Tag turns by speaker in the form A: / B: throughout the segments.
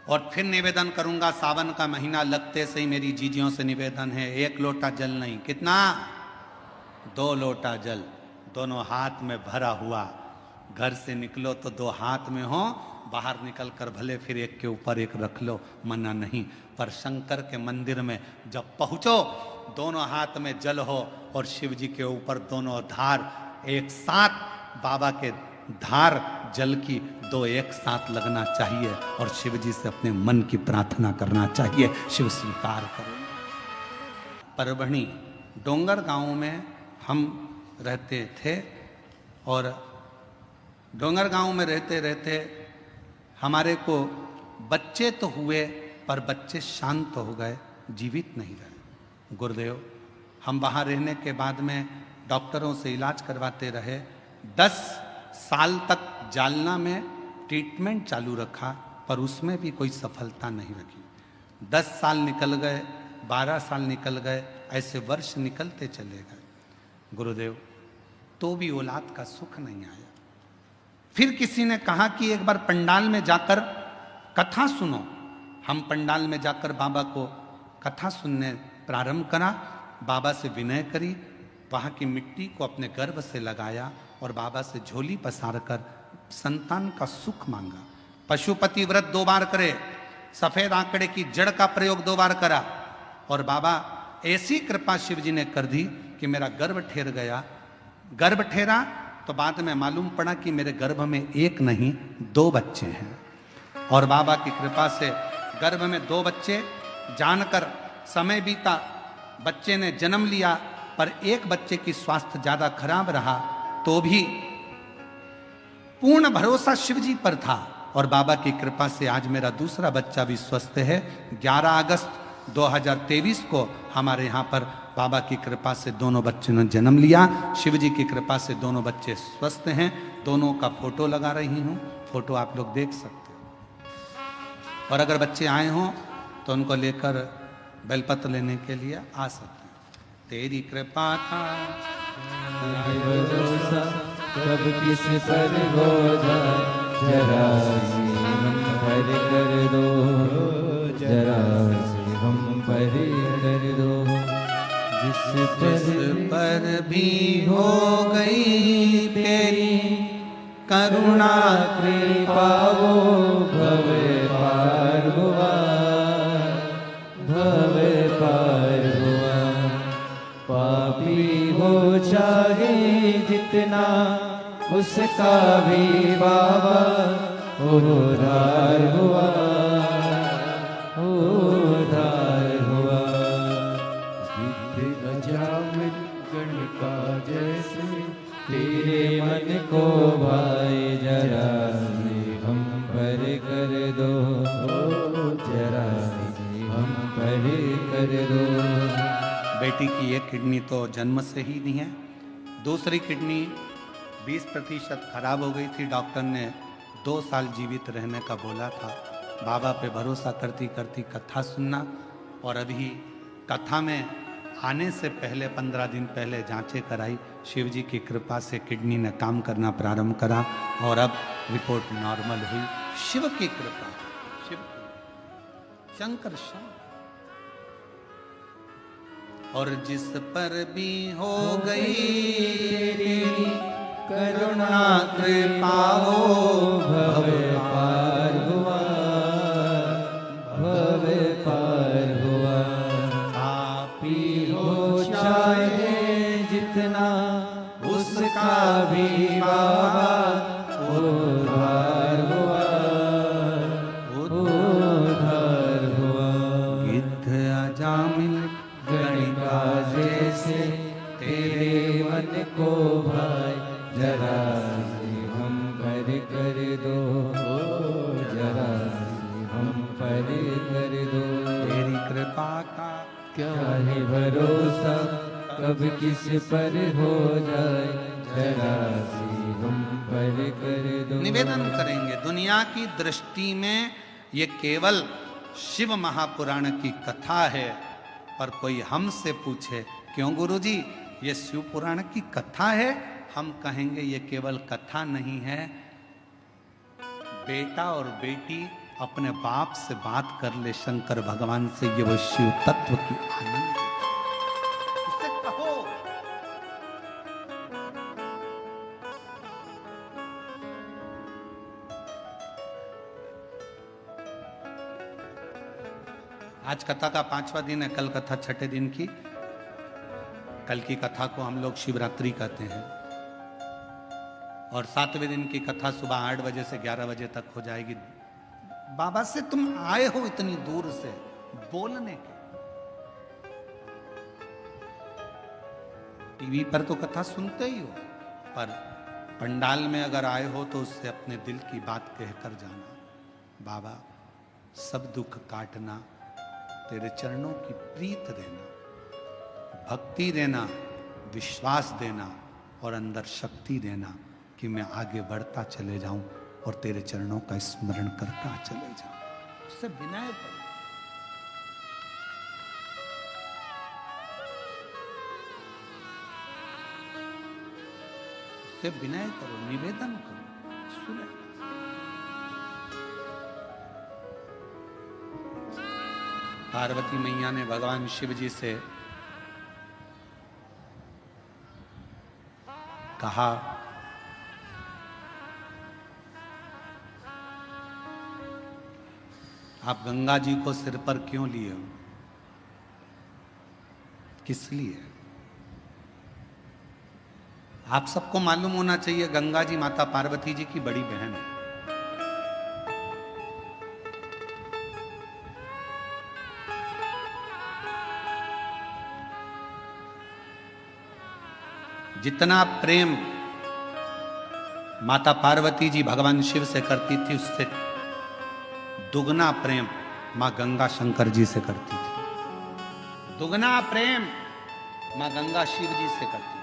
A: और फिर निवेदन करूंगा, सावन का महीना लगते से ही मेरी जीजियों से निवेदन है, 1 लोटा जल नहीं, कितना, 2 लोटा जल दोनों हाथ में भरा हुआ, घर से निकलो तो 2 हाथ में हो, बाहर निकल कर भले फिर एक के ऊपर एक रख लो, मना नहीं, पर शंकर के मंदिर में जब पहुंचो दोनों हाथ में जल हो और शिव जी के ऊपर दोनों धार एक साथ, बाबा के धार जल की 2 एक साथ लगना चाहिए और शिव जी से अपने मन की प्रार्थना करना चाहिए, शिव स्वीकार करें। परभणी डोंगर गांव में हम रहते थे और डोंगर गांव में रहते रहते हमारे को बच्चे तो हुए पर बच्चे शांत हो गए, जीवित नहीं रहे। गुरुदेव, हम वहाँ रहने के बाद में डॉक्टरों से इलाज करवाते रहे, 10 साल तक जालना में ट्रीटमेंट चालू रखा पर उसमें भी कोई सफलता नहीं रखी। 10 साल निकल गए, 12 साल निकल गए, ऐसे वर्ष निकलते चले गए। गुरुदेव, तो भी औलाद का सुख नहीं आया। फिर किसी ने कहा कि एक बार पंडाल में जाकर कथा सुनो। हम पंडाल में जाकर बाबा को कथा सुनने प्रारंभ करा, बाबा से विनय करी, वहाँ की मिट्टी को अपने गर्भ से लगाया और बाबा से झोली पसार कर संतान का सुख मांगा। पशुपति व्रत 2 बार करे, सफेद आंकड़े की जड़ का प्रयोग 2 बार करा और बाबा ऐसी कृपा शिव जी ने कर दी कि मेरा गर्भ ठहर गया। गर्भ ठहरा तो बाद में मालूम पड़ा कि मेरे गर्भ में 1 नहीं 2 बच्चे हैं और बाबा की कृपा से गर्भ में 2 बच्चे। जानकर समय बीता, बच्चे ने जन्म लिया पर एक बच्चे की स्वास्थ्य ज्यादा खराब रहा, तो भी पूर्ण भरोसा शिव जी पर था और बाबा की कृपा से आज मेरा दूसरा बच्चा भी स्वस्थ है। 11 अगस्त 2023 को हमारे यहाँ पर बाबा की कृपा से दोनों बच्चों ने जन्म लिया। शिव जी की कृपा से दोनों बच्चे स्वस्थ हैं। दोनों का फोटो लगा रही हूँ, फोटो आप लोग देख सकते हो और अगर बच्चे आए हों तो उनको लेकर बेलपत्र लेने के लिए आ सकते हैं। तेरी कृपा का
B: कब किस पर हो जाए, जरा हम पर कर दो, जरा हम पर कर दो।
A: जिस पर भी हो गई तेरी करुणा
B: कृपा वो भव पार हुआ, भव पार हुआ। पापी हो चाहे जितना उसका भी बाबा उद्धार हुआ, उद्धार हुआ। गिद्ध अजामिल गणिका जैसे तेरे मन को भाई, जरा हम पर कर दो, जरा हम पर कर दो।
A: बेटी की 1 किडनी तो जन्म से ही नहीं है, दूसरी किडनी 20% खराब हो गई थी। डॉक्टर ने 2 साल जीवित रहने का बोला था। बाबा पे भरोसा करती करती कथा सुनना और अभी कथा में आने से पहले 15 दिन पहले जांचें कराई। शिव जी की कृपा से किडनी ने काम करना प्रारंभ करा और अब रिपोर्ट नॉर्मल हुई। शिव की कृपा, शिव की, शंकर शंकर। और जिस पर भी हो गई तेरी
B: करुणा कृपा वो भव पार हुआ, भव पार हुआ। पापी हो चाहे जितना उसका भी बाबा उद्धार हुआ, उद्धार हुआ।
A: गिद्ध अजामिल
B: गणिका जैसे तेरे मन को भाई, जरा हम पर कर दो, जरा हम पर कर दो।
A: तेरी कृपा का
B: क्या है भरोसा, कब किस पर हो जाए, जरा हम पर कर दो।
A: निवेदन करेंगे, दुनिया की दृष्टि में ये केवल शिव महापुराण की कथा है, पर कोई हमसे पूछे क्यों गुरुजी ये शिव पुराण की कथा है, हम कहेंगे ये केवल कथा नहीं है, बेटा और बेटी अपने बाप से बात कर ले शंकर भगवान से, ये वो शिव तत्व की आनंद उससे कहो। आज कथा का 5वां दिन है, कल कथा 6ठे दिन की। कल की कथा को हम लोग शिवरात्रि कहते हैं और 7वें दिन की कथा सुबह 8 बजे से 11 बजे तक हो जाएगी। बाबा से तुम आए हो इतनी दूर से बोलने के, टीवी पर तो कथा सुनते ही हो, पर पंडाल में अगर आए हो तो उससे अपने दिल की बात कहकर जाना। बाबा सब दुख काटना, तेरे चरणों की प्रीत देना, भक्ति देना, विश्वास देना और अंदर शक्ति देना कि मैं आगे बढ़ता चले जाऊं और तेरे चरणों का स्मरण करता चले जाऊं। उससे विनय करो, उससे विनय करो, निवेदन करो, सुने। पार्वती मैया ने भगवान शिव जी से कहा, आप गंगा जी को सिर पर क्यों लिए हो, किस लिए? आप सबको मालूम होना चाहिए गंगा जी माता पार्वती जी की बड़ी बहन है। जितना प्रेम माता पार्वती जी भगवान शिव से करती थी, उससे दुगना प्रेम मां गंगा शंकर जी से करती थी। दुगना प्रेम मां गंगा शिव जी से करती थी।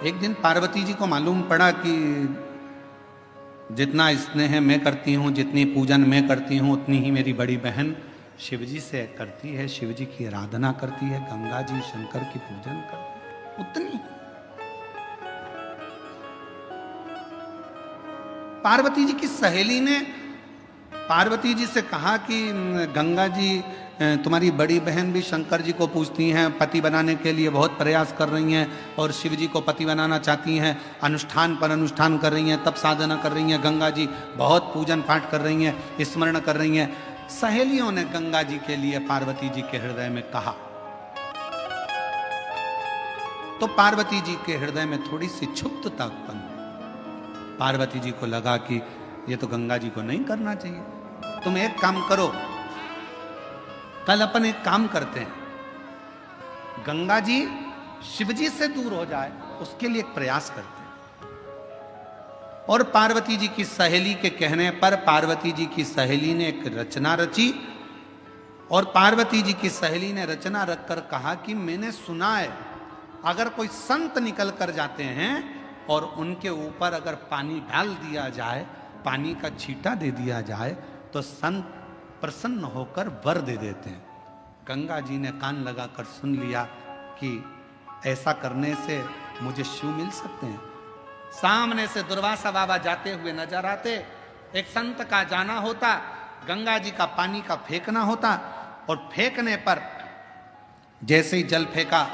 A: एक दिन पार्वती जी को मालूम पड़ा कि जितना स्नेह मैं करती हूँ, जितनी पूजन मैं करती हूँ, उतनी ही मेरी बड़ी बहन शिव जी से करती है, शिव जी की आराधना करती है, गंगा जी शंकर की पूजन करती है, उतनी। पार्वती जी की सहेली ने पार्वती जी से कहा कि गंगा जी तुम्हारी बड़ी बहन भी शंकर जी को पूजती हैं, पति बनाने के लिए बहुत प्रयास कर रही हैं और शिव जी को पति बनाना चाहती हैं, अनुष्ठान पर अनुष्ठान कर रही हैं, तप साधना कर रही हैं, गंगा जी बहुत पूजन पाठ कर रही हैं, स्मरण कर रही हैं। सहेलियों ने गंगा जी के लिए पार्वती जी के हृदय में कहा, तो पार्वती जी के हृदय में थोड़ी सी क्षुब्धता उत्पन्न हुई। पार्वती जी को लगा कि ये तो गंगा जी को नहीं करना चाहिए, तुम एक काम करो, कल अपन एक काम करते हैं, गंगा जी शिव जी से दूर हो जाए उसके लिए एक प्रयास करते हैं। और पार्वती जी की सहेली के कहने पर पार्वती जी की सहेली ने एक रचना रची और पार्वती जी की सहेली ने रचना रखकर कहा कि मैंने सुना है अगर कोई संत निकल कर जाते हैं और उनके ऊपर अगर पानी डाल दिया जाए, पानी का छींटा दे दिया जाए, तो संत प्रसन्न होकर वर दे देते हैं। गंगा जी ने कान लगाकर सुन लिया कि ऐसा करने से मुझे शिव मिल सकते हैं। सामने से दुर्वासा बाबा जाते हुए नजर आते, एक संत का जाना होता, गंगा जी का पानी का फेंकना होता और फेंकने पर जैसे ही जल फेंका,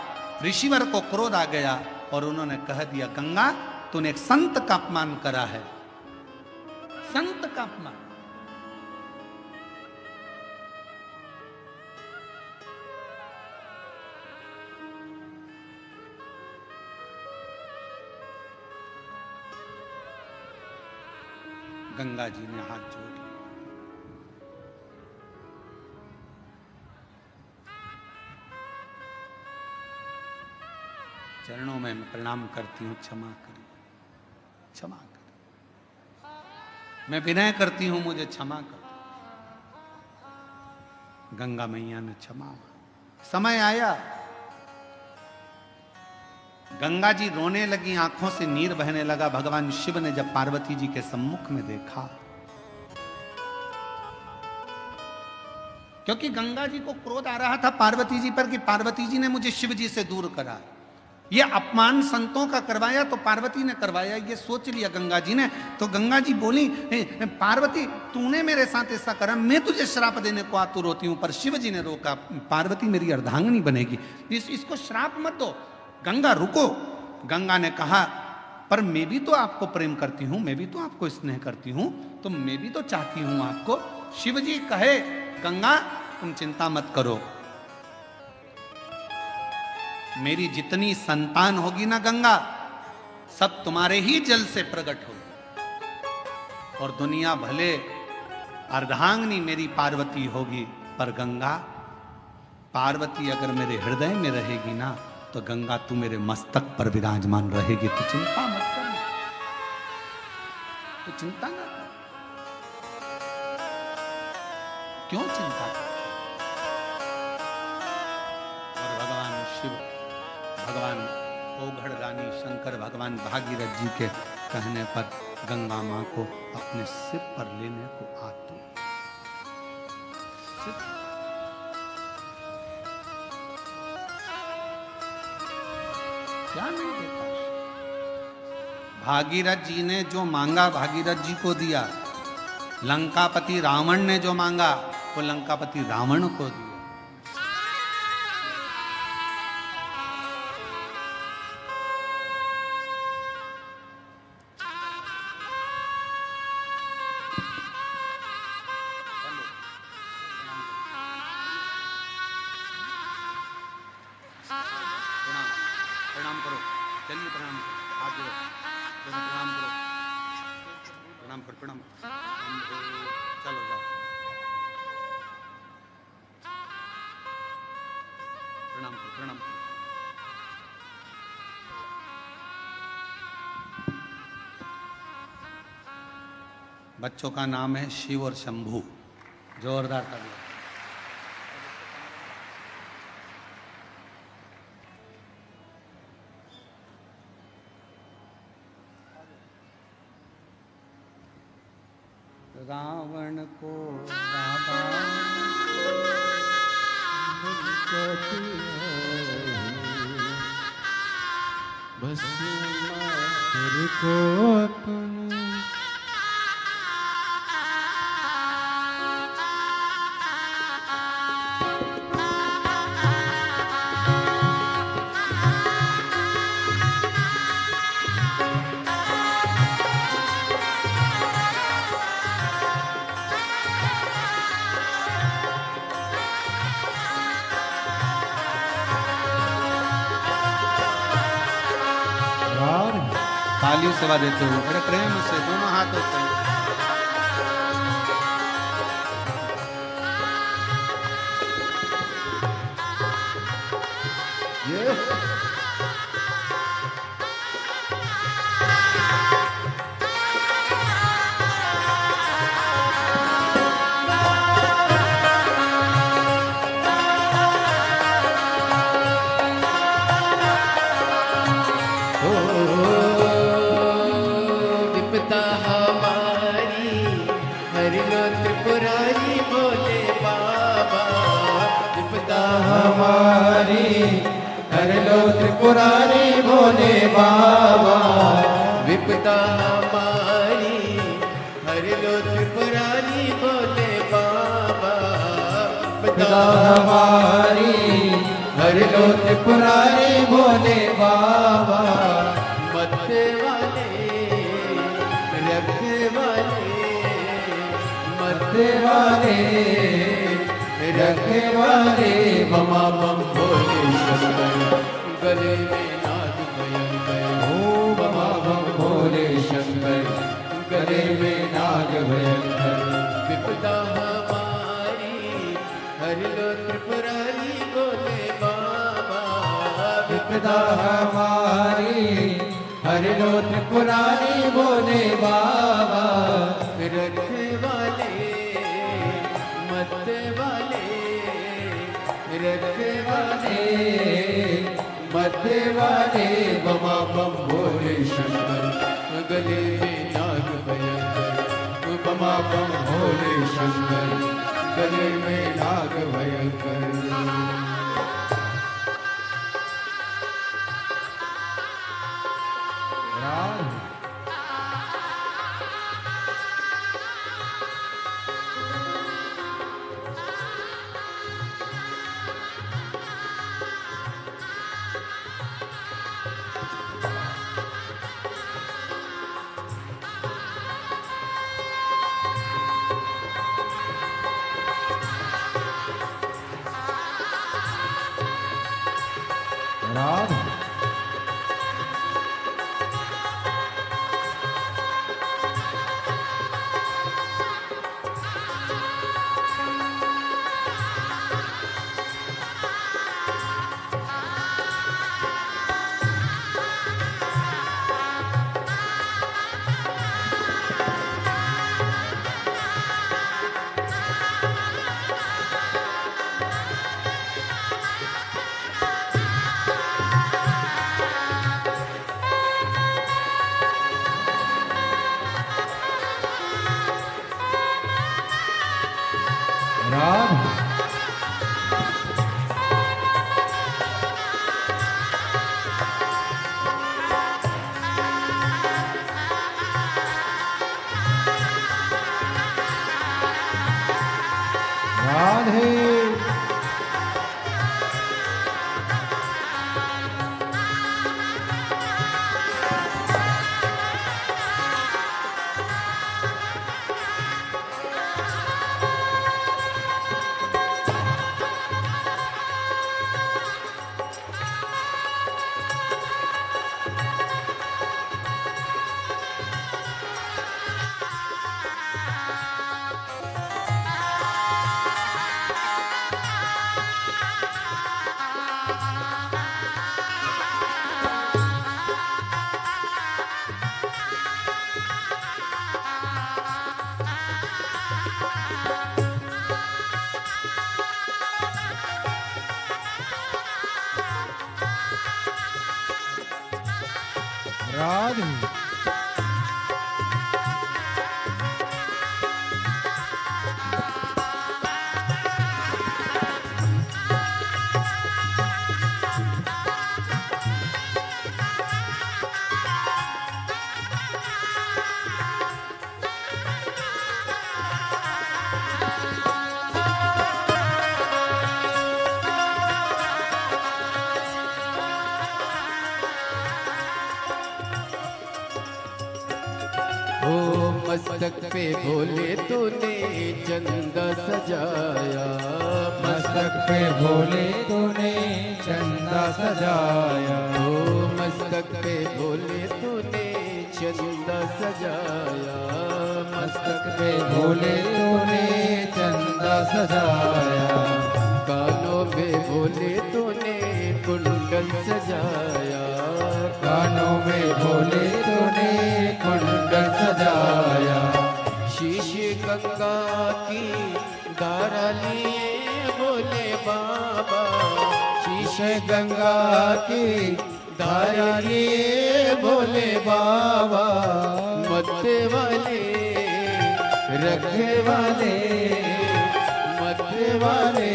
A: ऋषिवर को क्रोध आ गया और उन्होंने कह दिया, गंगा तूने एक संत का अपमान करा है, संत का अपमान। गंगा जी ने हाथ जोड़ लिया, चरणों में मैं प्रणाम करती हूं, क्षमा करें, क्षमा करें, मैं विनय करती हूं, मुझे क्षमा कर। गंगा मैया ने क्षमा। समय आया, गंगा जी रोने लगी, आंखों से नीर बहने लगा। भगवान शिव ने जब पार्वती जी के सम्मुख में देखा क्योंकि गंगा जी को क्रोध आ रहा था पार्वती जी पर कि पार्वती जी ने मुझे शिव जी से दूर करा, ये अपमान संतों का करवाया तो पार्वती ने करवाया, ये सोच लिया गंगा जी ने। तो गंगा जी बोली, पार्वती तूने मेरे साथ ऐसा करा, मैं तुझे श्राप देने को आतुर होती हूं। पर शिव जी ने रोका, पार्वती मेरी अर्धांगिनी बनेगी, इसको श्राप मत दो। गंगा रुको। गंगा ने कहा, पर मैं भी तो आपको प्रेम करती हूं, मैं भी तो आपको स्नेह करती हूं, तो मैं भी तो चाहती हूं आपको। शिव जी कहे, गंगा तुम चिंता मत करो, मेरी जितनी संतान होगी ना गंगा, सब तुम्हारे ही जल से प्रकट होगी, और दुनिया भले अर्धांगिनी मेरी पार्वती होगी, पर गंगा पार्वती अगर मेरे हृदय में रहेगी ना, तो गंगा तू मेरे मस्तक पर विराजमान रहेगी। तू चिंता मत कर, तू चिंता ना कर। क्यों चिंता कर? और भगवान शिव, भगवान ओघड़ रानी शंकर भगवान भागीरथ जी के कहने पर गंगा मां को अपने सिर पर लेने को आतुर। क्या नहीं देता? भागीरथ जी ने जो मांगा भागीरथ जी को दिया, लंकापति रावण ने जो मांगा वो लंकापति रावण को दिया। प्रणाम करो, चलिए प्रणाम करो, हाथ जोड़ो, प्रणाम करो, प्रणाम करो, प्रणाम चलो जाओ, प्रणाम करो, प्रणाम करो। बच्चों का नाम है शिव और शंभू, जोरदार ताली। रावण को
B: बस मार को अपने
A: ताली सेवा देते हो, बड़े प्रेम से दोनों हाथों से।
B: हर लो त्रिपुरारी भोले बाबा,
C: विपदा हमारी हर लो त्रिपुरारी भोले बाबा,
B: विपदा हमारी हर लो त्रिपुरारी भोले बाबा।
C: मरते वाले रखने वाले,
B: मरते वाले रखने वाले,
C: ममा बम भोले शंकर, गले में नाग भयंकर,
B: ओ ममा बम भोले शंकर, गले में नाग भयंकर।
C: विपदा हमारी हर लो त्रिपुरारी भोले बाबा,
B: विपदा हमारी हर लो त्रिपुरारी भोले बाबा।
C: रखने वाले मरते वाले,
B: रखने वाले मरते वाले,
C: ममा बम भोले शंकर, गले में नाग भयंकर, ममा बम भोले शंकर, गले में नाग भयंकर।
B: राम राम राम राधे राधे
C: ओ मस्तक पे भोले तूने चंदा सजाया,
B: मस्तक पे भोले तूने चंदा सजाया।
C: ओ मस्तक पे भोले तूने चंदा सजाया,
B: मस्तक पे भोले तूने चंदा सजाया।
C: कानों में भोले तूने कुंडल सजाया,
B: कानों में भोले तूने कुंडल सजाया।
C: शीश गंगा की धारा लिए भोले बाबा,
B: शीश गंगा की धारा लिए भोले बाबा।
C: मत्ते वाले
B: रखे वाले
C: मत्ते
B: वाले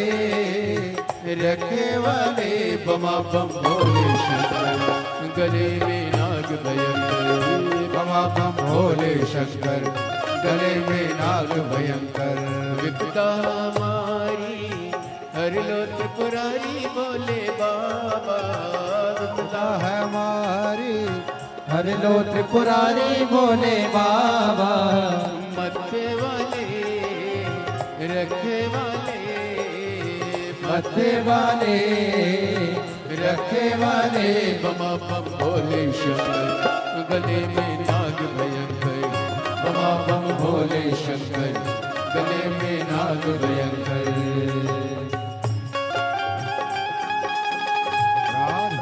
B: रखे वाले
C: बमा बम भोले शंकर, गले में नाग भयंकर,
B: बमा बम भोले शंकर, गले में नाग भयंकर।
C: विपदा हमारी हर लो त्रिपुरारी भोले बाबा,
B: विपदा है हमारी हर लो त्रिपुरारी भोले बाबा।
C: मत्ते वाले रखे वाले
B: मत्ते वाले रखे वाले
C: बमा बम भोले शंकर, गले में नाग भयंकर,
B: बमा बम भोले शंकर, गले में नाग भयंकर। राम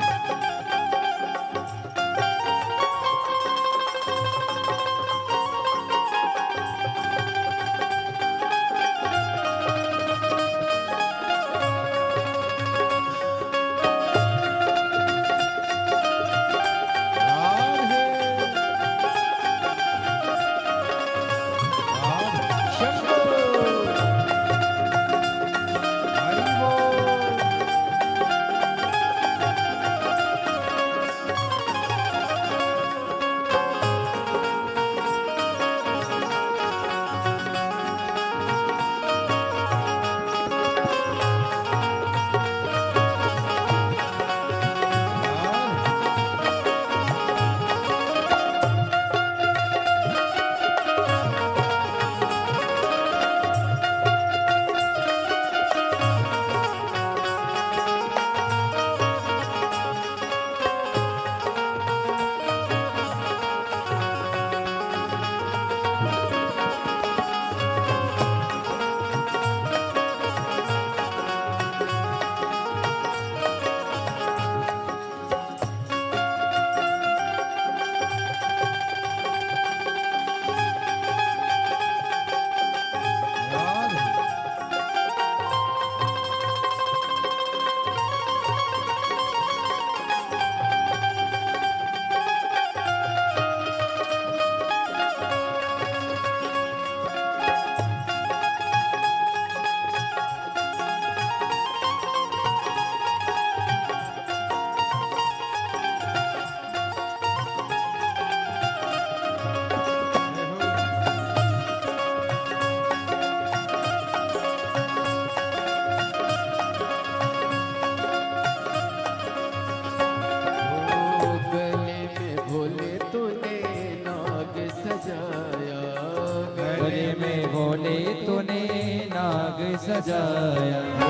B: सजाया।
C: ओ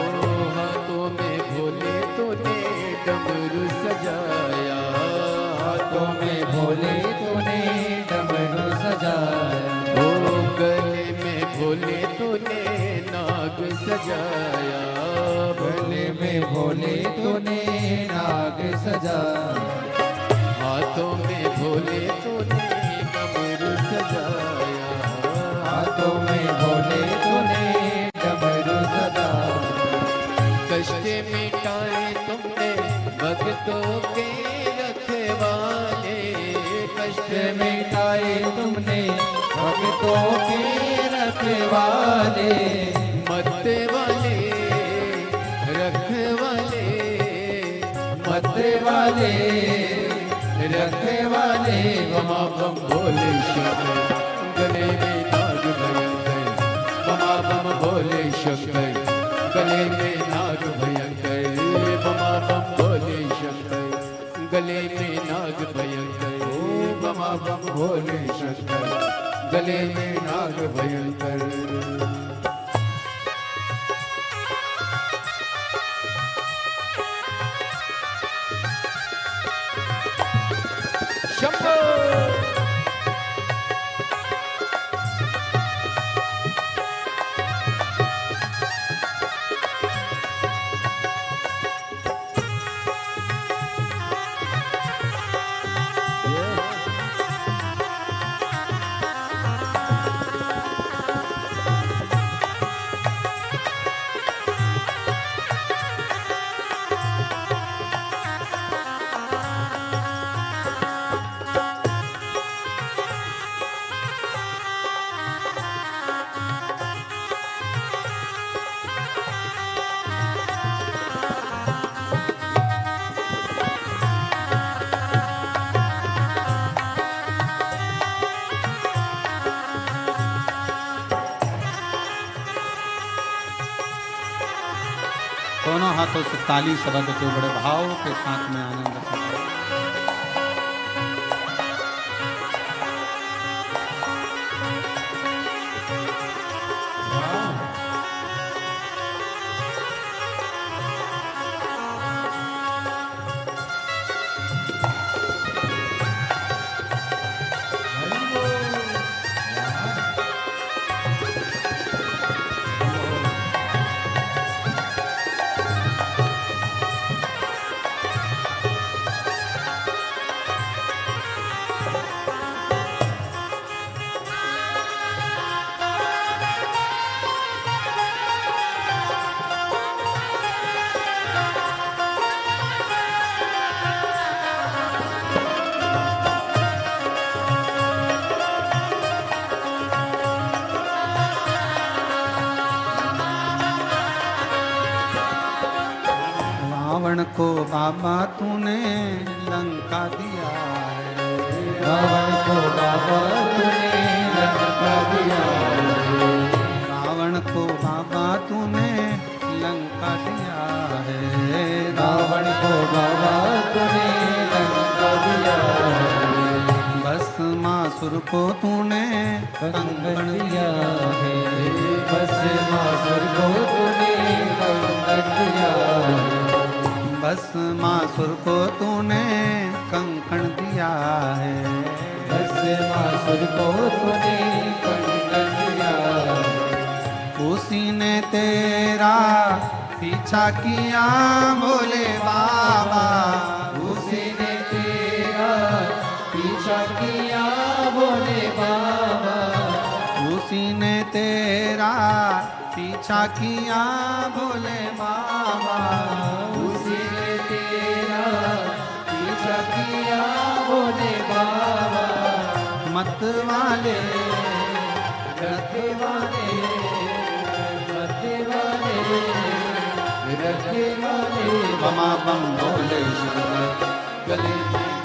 C: हाथों में भोले तूने डमरू सजाया,
B: हाथों में भोले तूने डमरू सजाया।
C: ओ गले में भोले तूने नाग सजाया,
B: गले में भोले तूने नाग सजाया।
C: हाथों में भोले तूने डमरू सजाया,
B: हाथों में भोले तूने डमरू सजाया।
C: कष्ट मिटाए तुमने भक्तों के रखवाले, कष्ट
B: मिटाए तुमने भक्तों के रखवाले।
C: मत वाले रखवाले,
B: मत वाले रखवाले।
C: बमा बम भोले शंकर, गले में नाग भयंकर, बमा बम भोले शंकर, गले में नाग भयंकर, बमा बम भोले शंकर, गले में नाग भयंकर, बमा बम भोले शंकर, गले में नाग भयंकर। शंभो
A: दोनों हाथों से ताली शब्द के बड़े भाव के साथ में आनंद से रावण को बाबा तूने लंका दिया है,
B: रावण को बाबा तूने लंका दिया है।
A: रावण को बाबा तूने लंका दिया है,
B: रावण को बाबा तूने लंका दिया है।
A: भस्मासुर को तूने
B: कंगन दिया है, भस्मासुर को तूने कंगन दिया है।
A: भस्मासुर को तूने कंकण दिया है,
B: भस्मासुर को तूने कंगन दिया है।
A: उसी ने तेरा पीछा किया बोले बाबा,
B: उसी ने तेरा पीछा किया बोले बाबा।
A: उसी ने तेरा पीछा किया बोले बाबा,
B: उसी ने तेरा पीछा किया बोले बाबा।
A: मत वाले
B: रखने वाले रखने वाले रखने वाले
A: बमा बम भोले शंकर,
C: गले में